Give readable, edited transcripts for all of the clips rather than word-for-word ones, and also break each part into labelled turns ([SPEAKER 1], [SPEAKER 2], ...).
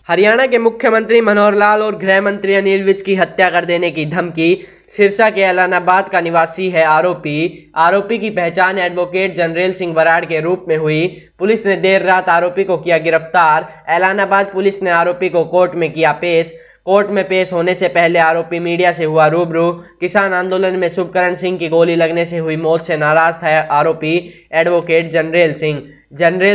[SPEAKER 1] हरियाणा के मुख्यमंत्री मनोहर लाल और गृह मंत्री अनिल विज की हत्या कर देने की धमकी। सिरसा के ऐलानाबाद का निवासी है आरोपी की पहचान एडवोकेट जनरल सिंह बराड़ के रूप में हुई। पुलिस ने देर रात आरोपी को किया गिरफ्तार। ऐलानाबाद पुलिस ने आरोपी को कोर्ट में किया पेश। कोर्ट में पेश होने से पहले आरोपी मीडिया से हुआ रूबरू। किसान आंदोलन में शुभकरण सिंह की गोली लगने से हुई मौत से नाराज था आरोपी एडवोकेट जनरल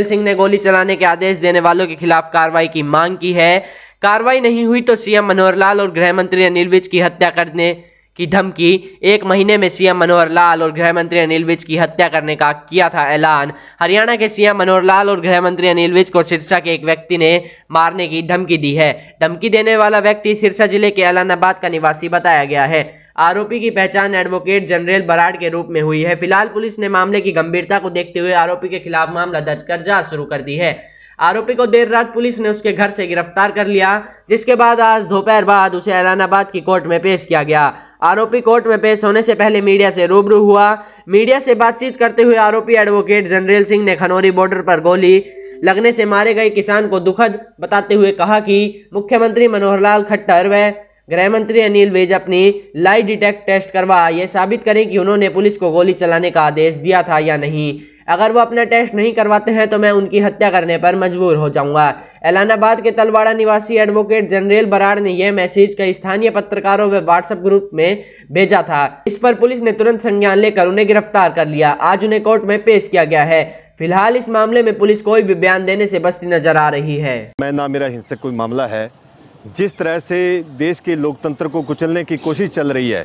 [SPEAKER 1] सिंह ने गोली चलाने के आदेश देने वालों के खिलाफ कार्रवाई की मांग की है। कार्रवाई नहीं हुई तो सीएम मनोहर लाल और गृह मंत्री अनिल विज की हत्या करने की धमकी। 1 महीने में सीएम मनोहर लाल और गृह मंत्री अनिल विज की हत्या करने का किया था ऐलान। हरियाणा के सीएम मनोहर लाल और गृह मंत्री अनिल विज को सिरसा के एक व्यक्ति ने मारने की धमकी दी है। धमकी देने वाला व्यक्ति सिरसा जिले के ऐलानाबाद का निवासी बताया गया है। आरोपी की पहचान एडवोकेट जनरल बराड़ के रूप में हुई है। फिलहाल पुलिस ने मामले की गंभीरता को देखते हुए आरोपी के खिलाफ मामला दर्ज कर जांच शुरू कर दी है। आरोपी को देर रात पुलिस ने उसके घर से गिरफ्तार कर लिया, जिसके बाद आज दोपहर बाद उसे ऐलानाबाद की कोर्ट में पेश किया गया। आरोपी कोर्ट में पेश होने से पहले मीडिया से रूबरू हुआ। मीडिया से बातचीत करते हुए आरोपी एडवोकेट जनरल सिंह ने खनौरी बॉर्डर पर गोली लगने से मारे गए किसान को दुखद बताते हुए कहा कि मुख्यमंत्री मनोहर लाल खट्टर व गृह मंत्री अनिल विज अपनी लाई डिटेक्ट टेस्ट करवा यह साबित करें कि उन्होंने पुलिस को गोली चलाने का आदेश दिया था या नहीं। अगर वो अपना टेस्ट नहीं करवाते हैं तो मैं उनकी हत्या करने पर मजबूर हो जाऊंगा। ऐलानाबाद के तलवाड़ा निवासी एडवोकेट जनरल बराड़ ने यह मैसेज कई स्थानीय पत्रकारों व व्हाट्सएप ग्रुप में भेजा था। इस पर पुलिस ने तुरंत संज्ञान लेकर उन्हें गिरफ्तार कर लिया। आज उन्हें कोर्ट में पेश किया गया है। फिलहाल इस मामले में पुलिस कोई भी बयान देने से बचती नजर आ रही है।
[SPEAKER 2] मैं ना मेरा हिंसक कोई मामला है। जिस तरह से देश के लोकतंत्र को कुचलने की कोशिश चल रही है,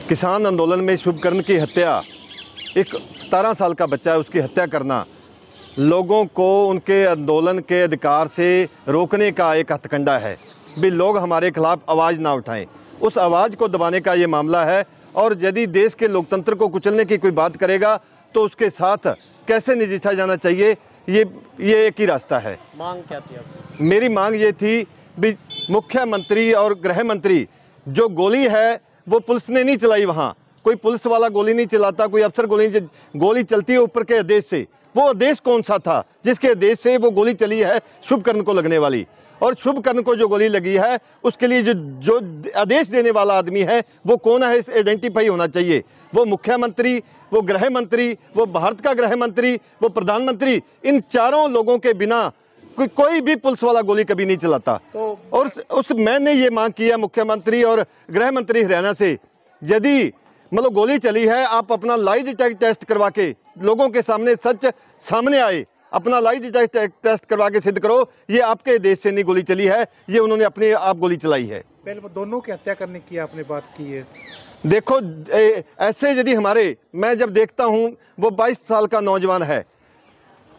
[SPEAKER 2] किसान आंदोलन में शुभकरण की हत्या, एक 17 साल का बच्चा है उसकी हत्या करना, लोगों को उनके आंदोलन के अधिकार से रोकने का एक हथकंडा है। भी लोग हमारे खिलाफ आवाज़ ना उठाएं, उस आवाज़ को दबाने का ये मामला है। और यदि देश के लोकतंत्र को कुचलने की कोई बात करेगा तो उसके साथ कैसे नजीठा जाना चाहिए, ये एक ही रास्ता है।
[SPEAKER 1] मांग क्या थी आपकी?
[SPEAKER 2] मेरी मांग ये थी भी मुख्यमंत्री और गृह मंत्री, जो गोली है वो पुलिस ने नहीं चलाई, वहाँ कोई पुलिस वाला गोली नहीं चलाता, कोई अफसर गोली चलती है ऊपर के आदेश से। वो आदेश कौन सा था जिसके आदेश से वो गोली चली है शुभकरण को लगने वाली? और शुभकरण को जो गोली लगी है उसके लिए जो आदेश देने वाला आदमी है वो कौन है, आइडेंटिफाई होना चाहिए। वो मुख्यमंत्री, वो गृह मंत्री, वो भारत का गृह मंत्री, वो प्रधानमंत्री, इन चारों लोगों के बिना कोई भी पुलिस वाला गोली कभी नहीं चलाता। तो और मैंने ये मांग की है मुख्यमंत्री और गृह मंत्री हरियाणा से, यदि मतलब गोली चली है आप अपना लाई डिटेक्ट टेस्ट करवा के लोगों के सामने सच सामने आए, अपना लाई डिटेक्ट टेस्ट करवा के सिद्ध करो ये आपके देश से नहीं गोली चली है, ये उन्होंने अपने आप गोली चलाई है।
[SPEAKER 3] पहले वो दोनों की हत्या करने की आपने बात की है।
[SPEAKER 2] देखो ऐसे यदि मैं जब देखता हूँ वो 22 साल का नौजवान है,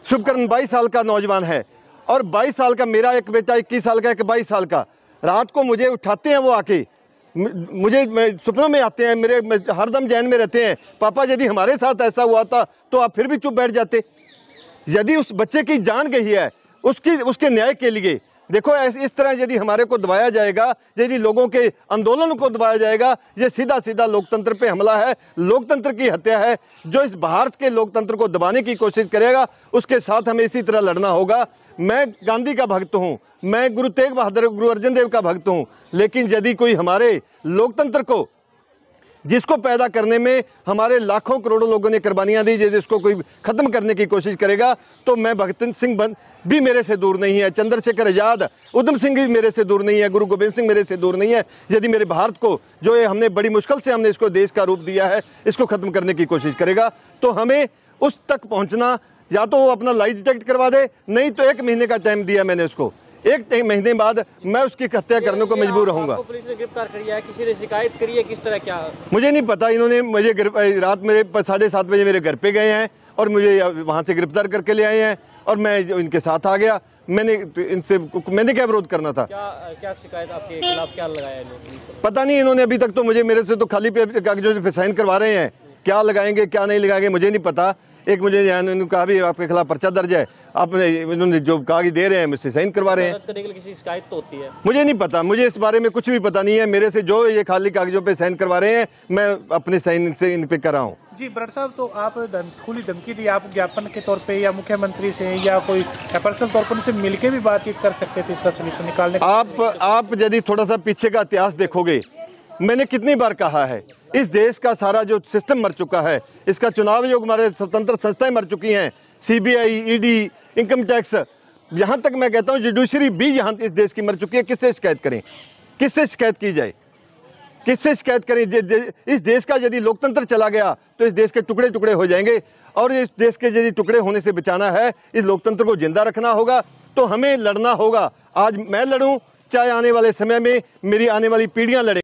[SPEAKER 2] शुभकरण 22 साल का नौजवान है, और 22 साल का मेरा एक बेटा 21 साल का, एक 22 साल का, रात को मुझे उठाते हैं वो आके, मुझे सपनों में आते हैं, मेरे हरदम जहन में रहते हैं, पापा यदि हमारे साथ ऐसा हुआ था तो आप फिर भी चुप बैठ जाते। यदि उस बच्चे की जान गई है उसके न्याय के लिए, देखो इस तरह यदि हमारे को दबाया जाएगा, यदि लोगों के आंदोलन को दबाया जाएगा, ये सीधा सीधा लोकतंत्र पे हमला है, लोकतंत्र की हत्या है। जो इस भारत के लोकतंत्र को दबाने की कोशिश करेगा उसके साथ हमें इसी तरह लड़ना होगा। मैं गांधी का भक्त हूँ, मैं गुरु तेग बहादुर, गुरु अर्जन देव का भक्त हूँ, लेकिन यदि कोई हमारे लोकतंत्र को, जिसको पैदा करने में हमारे लाखों करोड़ों लोगों ने कुर्बानियां दी, यदि इसको कोई खत्म करने की कोशिश करेगा तो मैं भगत सिंह भी मेरे से दूर नहीं है, चंद्रशेखर आजाद, उधम सिंह भी मेरे से दूर नहीं है, गुरु गोबिंद सिंह मेरे से दूर नहीं है। यदि मेरे भारत को, जो ये हमने बड़ी मुश्किल से हमने इसको देश का रूप दिया है, इसको खत्म करने की कोशिश करेगा तो हमें उस तक पहुंचना, या तो वो अपना लाई डिटेक्ट करवा दे, नहीं तो 1 महीने का टाइम दिया मैंने उसको, 1 महीने बाद मैं उसकी हत्या करने को मजबूर रहूंगा।
[SPEAKER 1] पुलिस ने गिरफ्तार किया है, किसी ने शिकायत करी है, किस तरह क्या?
[SPEAKER 2] मुझे नहीं पता, इन्होंने मुझे रात मेरे 7:30 बजे मेरे घर पे गए हैं और मुझे वहाँ से गिरफ्तार करके ले आए हैं और मैं इनके साथ आ गया। मैंने क्या विरोध करना था?
[SPEAKER 1] क्या शिकायत आपके खिलाफ क्या लगाया इन्होंने?
[SPEAKER 2] पता नहीं, इन्होंने अभी तक तो मेरे से तो खाली कागजों पे साइन करवा रहे हैं, क्या लगाएंगे क्या नहीं लगाएंगे मुझे नहीं पता। एक मुझे इन्होंने कहा भी आपके खिलाफ पर्चा दर्ज है, आपने इन्होंने जो कागज दे रहे हैं मुझसे साइन करवा रहे हैं।
[SPEAKER 4] करने के लिए किसी शिकायत तो होती है?
[SPEAKER 2] मुझे नहीं पता, मुझे इस बारे में कुछ भी पता नहीं है। मेरे से जो ये खाली कागजों पे साइन करवा रहे हैं मैं अपने साइन से इन पे कर रहा हूँ।
[SPEAKER 3] जी बराड़ साहब, तो आप खुली धमकी दी आप ज्ञापन के तौर पे या मुख्यमंत्री से या कोई पर्सनल तौर पर उनसे मिलके भी बातचीत कर सकते थे इसका सलूशन निकालने का?
[SPEAKER 2] आप यदि थोड़ा सा पीछे का इतिहास देखोगे, मैंने कितनी बार कहा है इस देश का सारा जो सिस्टम मर चुका है, इसका चुनाव योग हमारे स्वतंत्र संस्थाएं मर चुकी हैं, सीबीआई, ईडी, इनकम टैक्स, यहाँ तक मैं कहता हूँ जुडिशरी भी यहाँ इस देश की मर चुकी है। किससे शिकायत करें, किससे शिकायत की जाए, किससे शिकायत करें? इस देश का यदि लोकतंत्र चला गया तो इस देश के टुकड़े टुकड़े हो जाएंगे, और इस देश के यदि टुकड़े होने से बचाना है, इस लोकतंत्र को जिंदा रखना होगा, तो हमें लड़ना होगा। आज मैं लड़ूं, चाहे आने वाले समय में मेरी आने वाली पीढ़ियां लड़ें।